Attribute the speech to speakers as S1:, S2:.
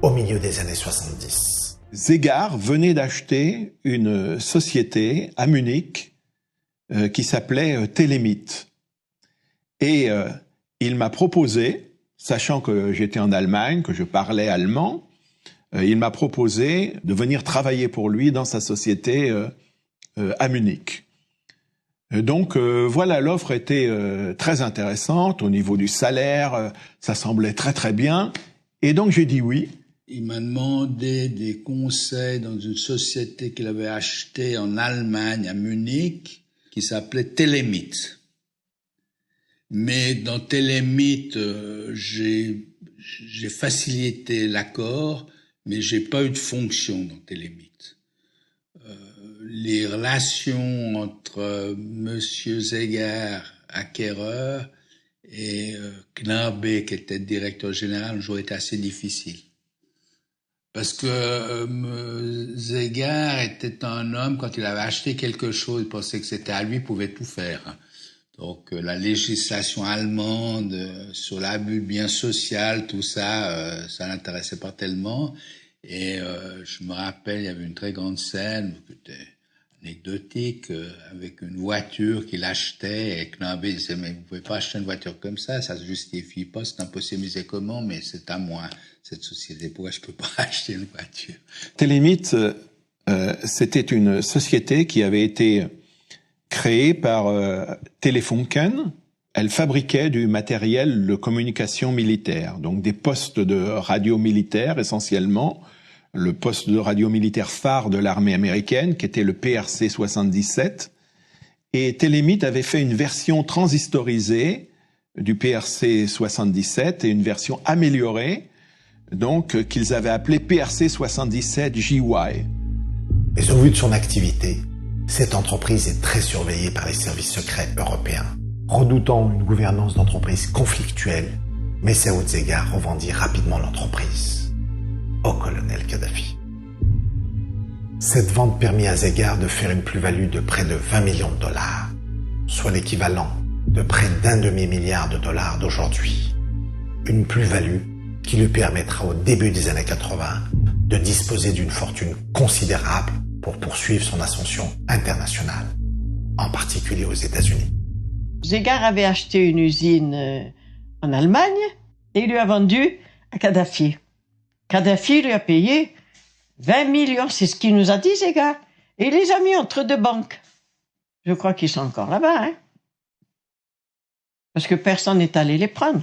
S1: au milieu des années 70.
S2: Zegard venait d'acheter une société à Munich qui s'appelait Telemit. Et il m'a proposé, sachant que j'étais en Allemagne, que je parlais allemand, il m'a proposé de venir travailler pour lui dans sa société à Munich. Donc voilà, l'offre était très intéressante au niveau du salaire, ça semblait très très bien. Et donc j'ai dit oui.
S3: Il m'a demandé des conseils dans une société qu'il avait achetée en Allemagne, à Munich, qui s'appelait Telemit. Mais dans Telemit, j'ai facilité l'accord, mais j'ai pas eu de fonction dans Telemit. Les relations entre Monsieur Zegard, acquéreur, et Knabe, qui était directeur général, ont toujours été assez difficiles. Parce que Zegard était un homme, quand il avait acheté quelque chose, il pensait que c'était à lui, il pouvait tout faire. Donc la législation allemande sur l'abus de biens sociaux, tout ça, ça l'intéressait pas tellement. Et je me rappelle, il y avait une très grande scène, qui était anecdotique, avec une voiture qu'il achetait, et Knabe disait, mais vous pouvez pas acheter une voiture comme ça se justifie pas, c'est impossible. Il disait, comment? Mais c'est à moi, cette société, pourquoi je peux pas acheter une voiture?
S2: Telemit, c'était une société qui avait été créée par Telefunken. Elle fabriquait du matériel de communication militaire, donc des postes de radio militaire essentiellement, le poste de radio militaire phare de l'armée américaine, qui était le PRC-77. Et Telemit avait fait une version transistorisée du PRC-77 et une version améliorée, donc qu'ils avaient appelée PRC-77JY.
S1: Mais au vu de son activité, cette entreprise est très surveillée par les services secrets européens. Redoutant une gouvernance d'entreprise conflictuelle, Messaoud Zegard revendit rapidement l'entreprise au colonel Kadhafi. Cette vente permit à Zegard de faire une plus-value de près de 20 millions de dollars, soit l'équivalent de près d'un demi-milliard de dollars d'aujourd'hui. Une plus-value qui lui permettra au début des années 80 de disposer d'une fortune considérable pour poursuivre son ascension internationale, en particulier aux États-Unis.
S4: Zegard avait acheté une usine en Allemagne et il lui a vendu à Kadhafi. Kadhafi lui a payé 20 millions, c'est ce qu'il nous a dit, Zegard. Et il les a mis entre deux banques. Je crois qu'ils sont encore là-bas, hein. Parce que personne n'est allé les prendre.